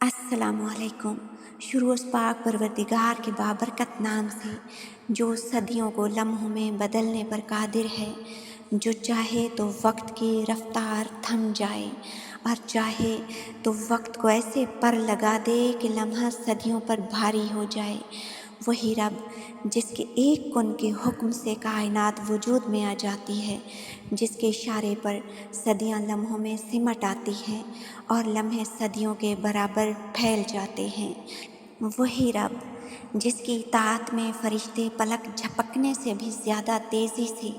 अस्सलामु अलैकुम। शुरू उस पाक परवरदिगार के बाबरकत नाम से जो सदियों को लम्हों में बदलने पर कादिर है, जो चाहे तो वक्त की रफ्तार थम जाए और चाहे तो वक्त को ऐसे पर लगा दे कि लम्हा सदियों पर भारी हो जाए। वही रब जिसके एक कुन के हुक्म से कायनात वजूद में आ जाती है, जिसके इशारे पर सदियां लम्हों में सिमट आती हैं और लम्हे सदियों के बराबर फैल जाते हैं। वही रब जिसकी इताअत में फरिश्ते पलक झपकने से भी ज़्यादा तेज़ी से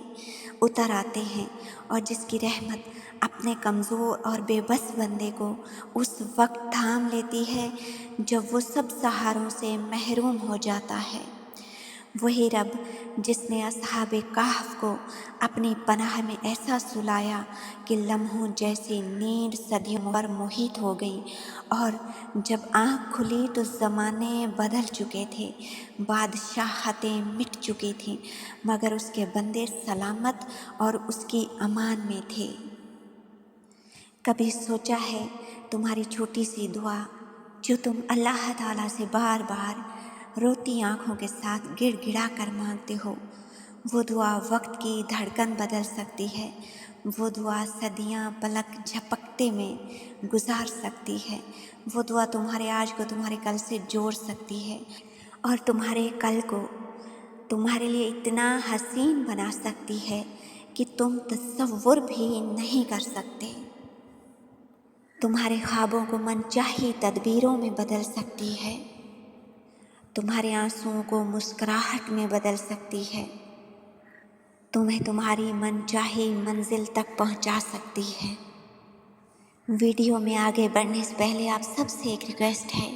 उतर आते हैं और जिसकी रहमत अपने कमज़ोर और बेबस बंदे को उस वक्त थाम लेती है जब वो सब सहारों से महरूम हो जाता है। वही रब जिसने अस्हाबे कहफ को अपनी पनाह में ऐसा सुलाया कि लम्हों जैसी नींद सदियों पर मुहित हो गई और जब आँख खुली तो ज़माने बदल चुके थे, बादशाहतें मिट चुकी थीं, मगर उसके बंदे सलामत और उसकी अमान में थे। कभी सोचा है तुम्हारी छोटी सी दुआ जो तुम अल्लाह ताला से बार बार रोती आँखों के साथ गिड़गिड़ा कर मांगते हो, वो दुआ वक्त की धड़कन बदल सकती है। वो दुआ सदियाँ पलक झपकते में गुजार सकती है। वो दुआ तुम्हारे आज को तुम्हारे कल से जोड़ सकती है और तुम्हारे कल को तुम्हारे लिए इतना हसीन बना सकती है कि तुम तसव्वुर भी नहीं कर सकते। तुम्हारे ख्वाबों को मनचाही तदबीरों में बदल सकती है, तुम्हारे आंसुओं को मुस्कुराहट में बदल सकती है, तुम्हें तुम्हारी मनचाही मंजिल तक पहुंचा सकती है। वीडियो में आगे बढ़ने से पहले आप सबसे एक रिक्वेस्ट है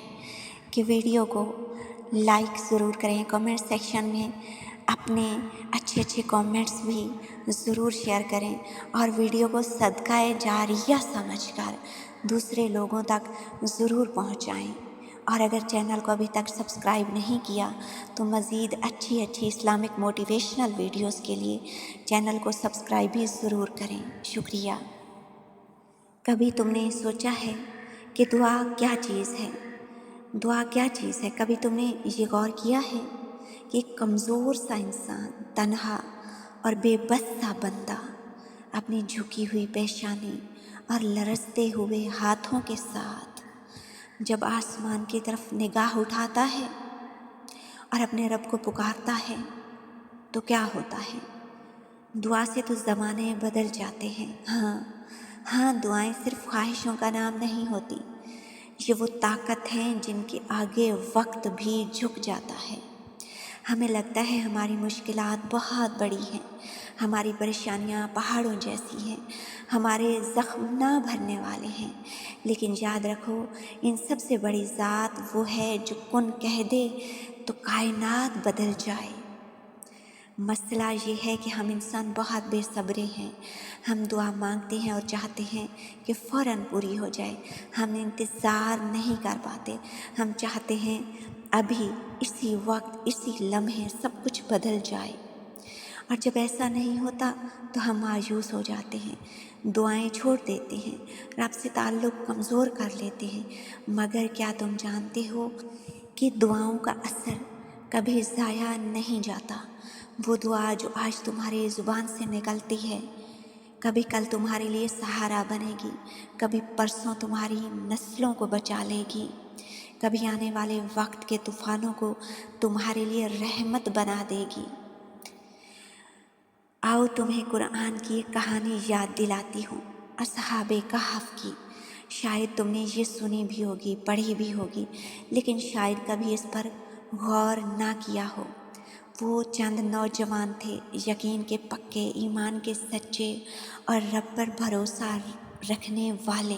कि वीडियो को लाइक ज़रूर करें, कमेंट सेक्शन में अपने अच्छे कमेंट्स भी ज़रूर शेयर करें और वीडियो को सदकाए जारिया समझकर दूसरे लोगों तक ज़रूर पहुंचाएं। और अगर चैनल को अभी तक सब्सक्राइब नहीं किया तो मज़ीद अच्छी इस्लामिक मोटिवेशनल वीडियोस के लिए चैनल को सब्सक्राइब भी ज़रूर करें। शुक्रिया। कभी तुमने सोचा है कि दुआ क्या चीज़ है? दुआ क्या चीज़ है? कभी तुमने ये गौर किया है कि एक कमज़ोर सा इंसान, तन्हा और बेबस सा बंदा अपनी झुकी हुई पेशानी और लरसते हुए हाथों के साथ जब आसमान की तरफ निगाह उठाता है और अपने रब को पुकारता है तो क्या होता है? दुआ से तो ज़माने बदल जाते हैं। हाँ, दुआएं सिर्फ ख्वाहिशों का नाम नहीं होती, ये वो ताकत हैं जिनके आगे वक्त भी झुक जाता है। हमें लगता है हमारी मुश्किलात बहुत बड़ी हैं, हमारी परेशानियां पहाड़ों जैसी हैं, हमारे ज़ख्म ना भरने वाले हैं, लेकिन याद रखो इन सब से बड़ी ज़ात वो है जो कुन कह दे तो कायनात बदल जाए। मसला ये है कि हम इंसान बहुत बेसब्रे हैं। हम दुआ मांगते हैं और चाहते हैं कि फ़ौरन पूरी हो जाए, हम इंतज़ार नहीं कर पाते। हम चाहते हैं अभी इसी वक्त इसी लम्हे सब कुछ बदल जाए, और जब ऐसा नहीं होता तो हम मायूस हो जाते हैं, दुआएं छोड़ देते हैं, रब से ताल्लुक़ कमज़ोर कर लेते हैं। मगर क्या तुम जानते हो कि दुआओं का असर कभी ज़ाया नहीं जाता? वो दुआ जो आज तुम्हारी ज़ुबान से निकलती है कभी कल तुम्हारे लिए सहारा बनेगी, कभी परसों तुम्हारी नस्लों को बचा लेगी, कभी आने वाले वक्त के तूफ़ानों को तुम्हारे लिए रहमत बना देगी। आओ तुम्हें कुरान की एक कहानी याद दिलाती हूँ, अस्हाबे कहफ की। शायद तुमने ये सुनी भी होगी, पढ़ी भी होगी, लेकिन शायद कभी इस पर गौर ना किया हो। वो चंद नौजवान थे, यकीन के पक्के, ईमान के सच्चे और रब पर भरोसा रखने वाले।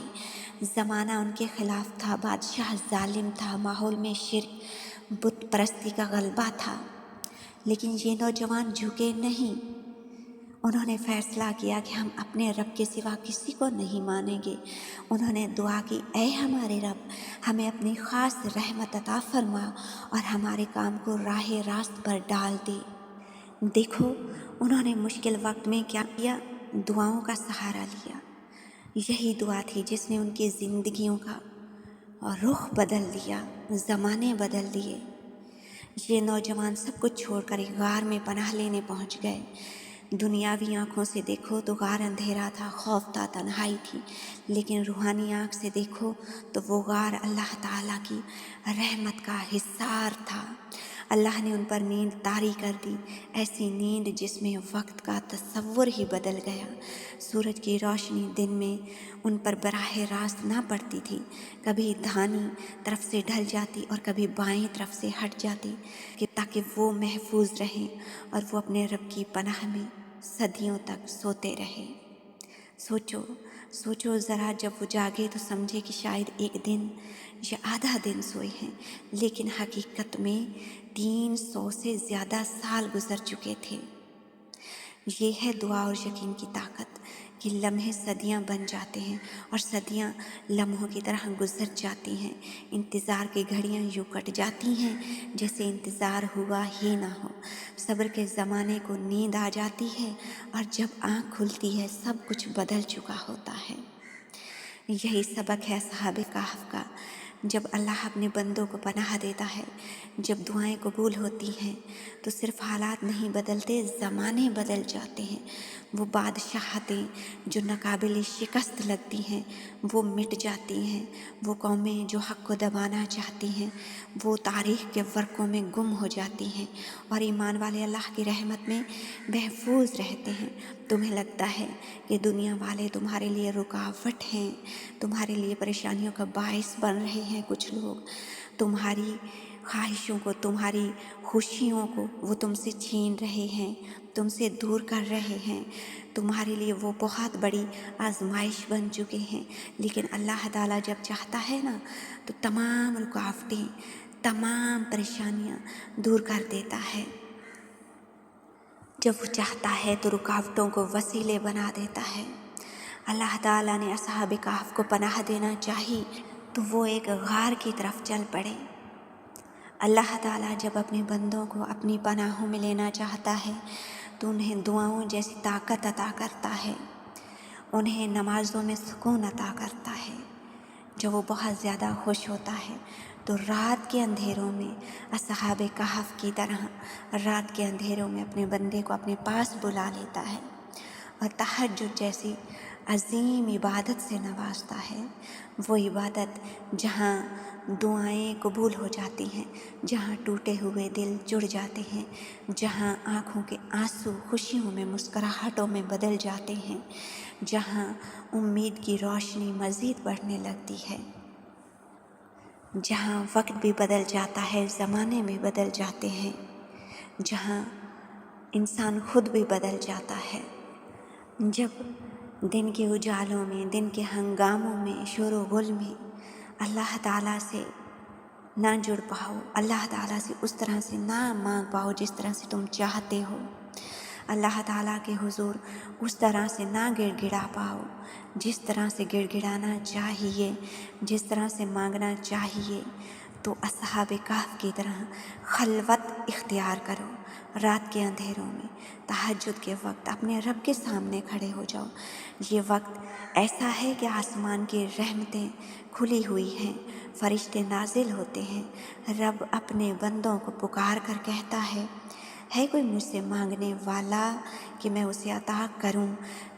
ज़माना उनके ख़िलाफ़ था, बादशाह जालिम था, माहौल में शिर्क बुत परस्ती का गलबा था, लेकिन ये नौजवान झुके नहीं। उन्होंने फ़ैसला किया कि हम अपने रब के सिवा किसी को नहीं मानेंगे। उन्होंने दुआ की, ऐ हमारे रब, हमें अपनी ख़ास रहमत अता फरमा और हमारे काम को राह रास्त पर डाल दे। देखो उन्होंने मुश्किल वक्त में क्या किया, दुआओं का सहारा लिया। यही दुआ थी जिसने उनकी ज़िंदगियों का और रुख बदल दिया, ज़माने बदल दिए। ये नौजवान सब कुछ छोड़कर एक गार में पनाह लेने पहुंच गए। दुनियावी आँखों से देखो तो गार अंधेरा था, खौफ था, तन्हाई थी, लेकिन रूहानी आँख से देखो तो वो गार अल्लाह ताला की रहमत का हिस्सार था। अल्लाह ने उन पर नींद तारी कर दी, ऐसी नींद जिसमें वक्त का तसव्वुर ही बदल गया। सूरज की रोशनी दिन में उन पर बराह रास्त ना पड़ती थी, कभी दाहिनी तरफ से ढल जाती और कभी बाएं तरफ से हट जाती, कि ताकि वो महफूज रहें और वो अपने रब की पनाह में सदियों तक सोते रहें। सोचो सोचो ज़रा, जब वो जागे तो समझे कि शायद एक दिन या आधा दिन सोए हैं, लेकिन हकीकत में 300 से ज़्यादा साल गुजर चुके थे। ये है दुआ और यकीन की ताकत कि लम्हे सदियां बन जाते हैं और सदियां लम्हों की तरह गुजर जाती हैं। इंतज़ार की घड़ियां यूँ कट जाती हैं जैसे इंतज़ार हुआ ही ना हो। सब्र के ज़माने को नींद आ जाती है और जब आँख खुलती है सब कुछ बदल चुका होता है। यही सबक है असहाबे कहफ का। जब अल्लाह अपने बंदों को पनाह देता है, जब दुआएं कबूल होती हैं, तो सिर्फ हालात नहीं बदलते, ज़माने बदल जाते हैं। वो बादशाहतें जो नाकाबिल शिकस्त लगती हैं वो मिट जाती हैं। वो कौमें जो हक़ को दबाना चाहती हैं वो तारीख़ के वर्क़ों में गुम हो जाती हैं और ईमान वाले अल्लाह की रहमत में महफूज रहते हैं। तुम्हें लगता है कि दुनिया वाले तुम्हारे लिए रुकावट हैं, तुम्हारे लिए परेशानियों का बाइस बन रहे हैं कुछ लोग, तुम्हारी ख्वाहिशों को, तुम्हारी खुशियों को वो तुमसे छीन रहे हैं, तुमसे दूर कर रहे हैं, तुम्हारे लिए वो बहुत बड़ी आजमाइश बन चुके हैं। लेकिन अल्लाह ताला जब चाहता है ना तो तमाम रुकावटें, तमाम परेशानियाँ दूर कर देता है। जब वो चाहता है तो रुकावटों को वसीले बना देता है। अल्लाह ताला ने असहाबे कहफ को पनाह देना चाही तो वो एक गार की तरफ चल पड़े। अल्लाह ताला जब अपने बंदों को अपनी पनाहों में लेना चाहता है तो उन्हें दुआओं जैसी ताकत अता करता है, उन्हें नमाज़ों में सुकून अता करता है। जब वो बहुत ज़्यादा खुश होता है तो रात के अंधेरों में असहाबे कहफ की तरह रात के अंधेरों में अपने बंदे को अपने पास बुला लेता है और तहज्जुद जैसी अजीम इबादत से नवाजता है। वो इबादत जहाँ दुआएं कबूल हो जाती हैं, जहाँ टूटे हुए दिल जुड़ जाते हैं, जहाँ आँखों के आंसू खुशियों में, मुस्कुराहटों में बदल जाते हैं, जहाँ उम्मीद की रोशनी मज़ीद बढ़ने लगती है, जहाँ वक्त भी बदल जाता है, ज़माने भी बदल जाते हैं, जहाँ इंसान खुद भी बदल जाता है। जब दिन के उजालों में, दिन के हंगामों में, शोर व गुल में अल्लाह ताला से ना जुड़ पाओ, अल्लाह ताला से उस तरह से ना मांग पाओ जिस तरह से तुम चाहते हो, अल्लाह ताला के हुजूर उस तरह से ना गिड़गिड़ा पाओ जिस तरह से गिड़गिड़ाना चाहिए, जिस तरह से मांगना चाहिए, तो असहाबे कहफ की तरह खलवत इख्तियार करो। रात के अंधेरों में तहज्जुद के वक्त अपने रब के सामने खड़े हो जाओ। ये वक्त ऐसा है कि आसमान की रहमतें खुली हुई हैं, फरिश्ते नाजिल होते हैं, रब अपने बंदों को पुकार कर कहता है कोई मुझसे मांगने वाला कि मैं उसे अता करूं।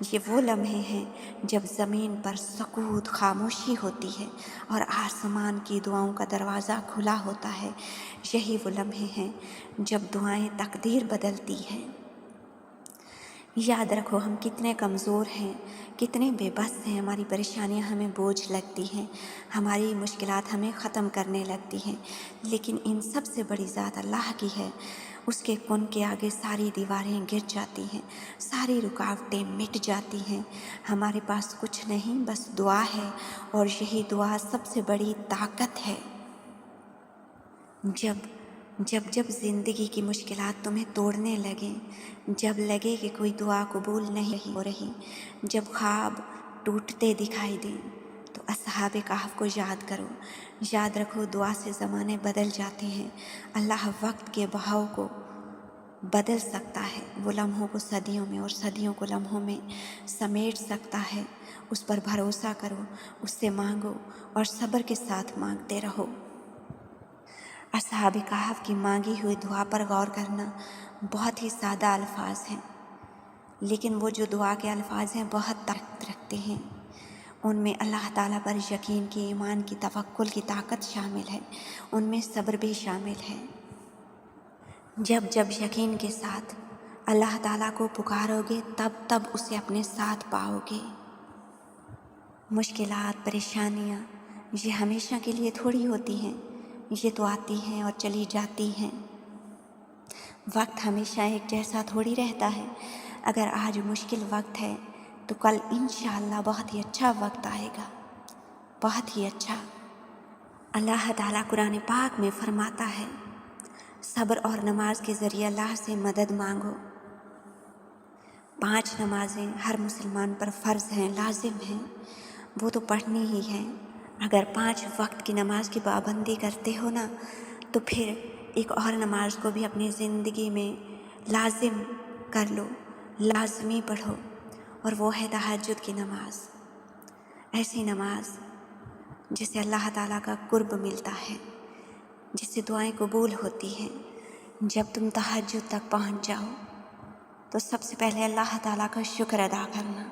ये वो लम्हे हैं जब ज़मीन पर सकूत खामोशी होती है और आसमान की दुआओं का दरवाज़ा खुला होता है। यही वो लम्हे हैं जब दुआएं तकदीर बदलती हैं। याद रखो हम कितने कमज़ोर हैं, कितने बेबस हैं, हमारी परेशानियां हमें बोझ लगती हैं, हमारी मुश्किलात हमें ख़त्म करने लगती हैं, लेकिन इन सब से बड़ी ज़ात अल्लाह की है। उसके कुन के आगे सारी दीवारें गिर जाती हैं, सारी रुकावटें मिट जाती हैं। हमारे पास कुछ नहीं, बस दुआ है और यही दुआ सबसे बड़ी ताकत है। जब ज़िंदगी की मुश्किलात तुम्हें तोड़ने लगें, जब लगे कि कोई दुआ कबूल नहीं हो रही, जब ख्वाब टूटते दिखाई दें, तो असहाबे कहफ को याद करो। याद रखो दुआ से ज़माने बदल जाते हैं। अल्लाह वक्त के बहाव को बदल सकता है। वो लम्हों को सदियों में और सदियों को लम्हों में समेट सकता है। उस पर भरोसा करो, उससे मांगो और सब्र के साथ मांगते रहो। असहाब कहफ की मांगी हुई दुआ पर गौर करना। बहुत ही सादा अल्फाज हैं, लेकिन वो जो दुआ के अल्फाज हैं बहुत ताकत रखते हैं। उनमें अल्लाह ताला पर यकीन की, ईमान की, तवक्कुल की ताकत शामिल है। उनमें सब्र भी शामिल है। जब जब यकीन के साथ अल्लाह ताला को पुकारोगे तब तब उसे अपने साथ पाओगे। मुश्किलात, परेशानियाँ ये हमेशा के लिए थोड़ी होती हैं, ये तो आती हैं और चली जाती हैं। वक्त हमेशा एक जैसा थोड़ी रहता है। अगर आज मुश्किल वक्त है तो कल इंशाअल्लाह बहुत ही अच्छा वक्त आएगा, बहुत ही अच्छा। अल्लाह ताला कुरान पाक में फरमाता है, सब्र और नमाज के ज़रिए अल्लाह से मदद मांगो। 5 नमाजें हर मुसलमान पर फ़र्ज़ हैं, लाजिम हैं, वो तो पढ़नी ही है। अगर 5 वक्त की नमाज की पाबंदी करते हो ना, तो फिर एक और नमाज को भी अपनी ज़िंदगी में लाजिम कर लो, लाजमी पढ़ो, और वो है तहज्जुद की नमाज। ऐसी नमाज जिससे अल्लाह ताला का कुर्ब मिलता है, जिससे दुआएं कबूल होती हैं। जब तुम तहज्जुद तक पहुंच जाओ तो सबसे पहले अल्लाह ताला का शुक्र अदा करना,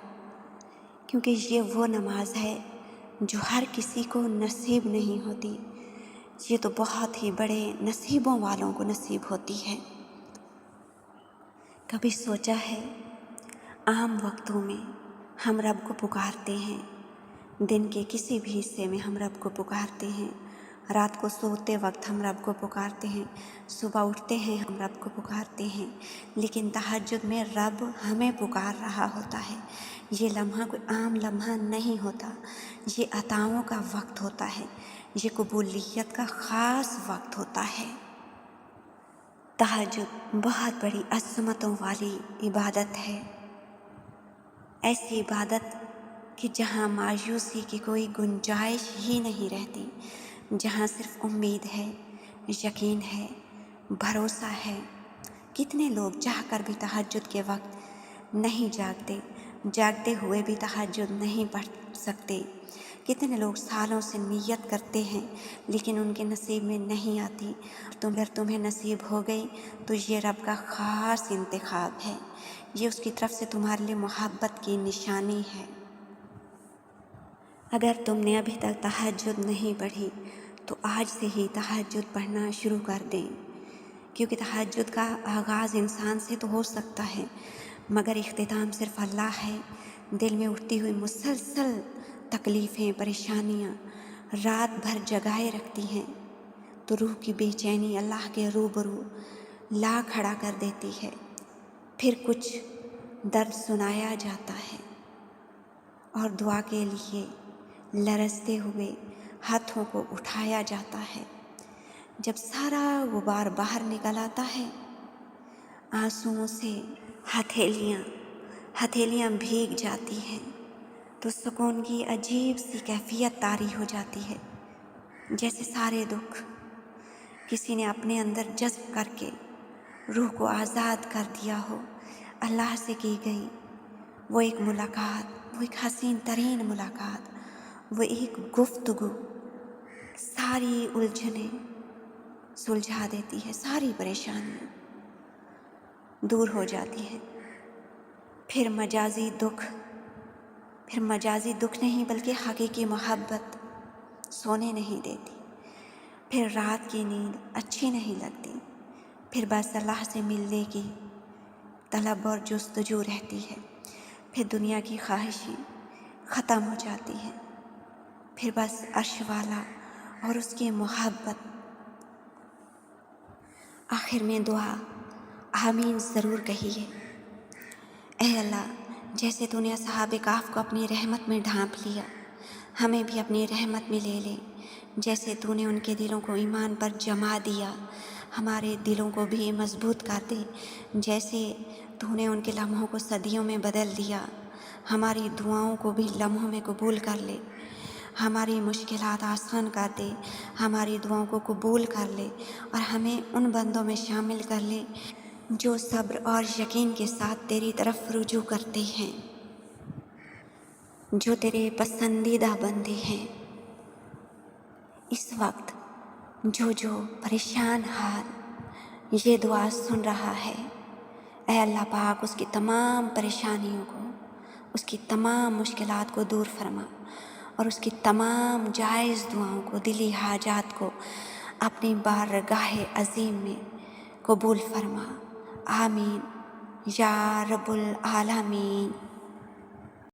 क्योंकि ये वो नमाज है जो हर किसी को नसीब नहीं होती। ये तो बहुत ही बड़े नसीबों वालों को नसीब होती है। कभी सोचा है, आम वक्तों में हम रब को पुकारते हैं, दिन के किसी भी हिस्से में हम रब को पुकारते हैं, रात को सोते वक्त हम रब को पुकारते हैं, सुबह उठते हैं हम रब को पुकारते हैं, लेकिन तहज्जुद में रब हमें पुकार रहा होता है। ये लम्हा कोई आम लम्हा नहीं होता, ये अताओं का वक्त होता है, ये कबूलियत का ख़ास वक्त होता है। तहज्जुद बहुत बड़ी अज़मतों वाली इबादत है। ऐसी इबादत कि जहाँ मायूसी की कोई गुंजाइश ही नहीं रहती, जहाँ सिर्फ उम्मीद है, यकीन है, भरोसा है। कितने लोग चाहकर भी तहज्जुद के वक्त नहीं जागते, जागते हुए भी तहज्जुद नहीं पढ़ सकते। कितने लोग सालों से नियत करते हैं लेकिन उनके नसीब में नहीं आती। अगर तुम्हें नसीब हो गई तो ये रब का ख़ास इंतखाब है, ये उसकी तरफ से तुम्हारे लिए मोहब्बत की निशानी है। अगर तुमने अभी तक तहज्जुद नहीं पढ़ी तो आज से ही तहज्जुद पढ़ना शुरू कर दें, क्योंकि तहज्जुद का आगाज़ इंसान से तो हो सकता है मगर इख्तिताम सिर्फ अल्लाह है। दिल में उठती हुई मुसलसल तकलीफ़ें, परेशानियाँ रात भर जगाए रखती हैं, तो रूह की बेचैनी अल्लाह के रूबरू ला खड़ा कर देती है। फिर कुछ दर्द सुनाया जाता है और दुआ के लिए लरजते हुए हाथों को उठाया जाता है। जब सारा गुबार बाहर निकल आता है, आंसुओं से हथेलियाँ भीग जाती हैं, तो सुकून की अजीब सी कैफियत तारी हो जाती है। जैसे सारे दुख किसी ने अपने अंदर जज्ब करके रूह को आज़ाद कर दिया हो। अल्लाह से की गई वो एक मुलाकात, वो एक हसीन तरीन मुलाकात, वो एक गुफ्तगू सारी उलझनें सुलझा देती है, सारी परेशानियाँ दूर हो जाती हैं। फिर मजाजी दुख नहीं बल्कि हकीकी मोहब्बत सोने नहीं देती। फिर रात की नींद अच्छी नहीं लगती। फिर बस अल्लाह से मिलने की तलब और जुस्तजू रहती है। फिर दुनिया की ख्वाहिशें ख़त्म हो जाती हैं। फिर बस अर्श वाला और उसकी मोहब्बत। आखिर में दुआ आमीन ज़रूर कहिए। ऐ अल्लाह, जैसे तूने असहाबे कहफ को अपनी रहमत में ढांप लिया, हमें भी अपनी रहमत में ले ले। जैसे तूने उनके दिलों को ईमान पर जमा दिया, हमारे दिलों को भी मजबूत कर दे। जैसे तूने उनके लम्हों को सदियों में बदल दिया, हमारी दुआओं को भी लम्हों में कबूल कर ले। हमारी मुश्किलात आसान कर दे, हमारी दुआओं को कबूल कर ले और हमें उन बंदों में शामिल कर ले جو صبر اور یقین کے ساتھ تیری طرف رجوع کرتے ہیں، جو تیرے پسندیدہ بندے ہیں۔ اس وقت جو پریشان حال یہ دعا سن رہا ہے، اے اللہ پاک اس کی تمام پریشانیوں کو، اس کی تمام مشکلات کو دور فرما اور اس کی تمام جائز دعاؤں کو، دلی حاجات کو اپنی بارگاہ عظیم میں قبول فرما۔ آمین یا رب العالمین۔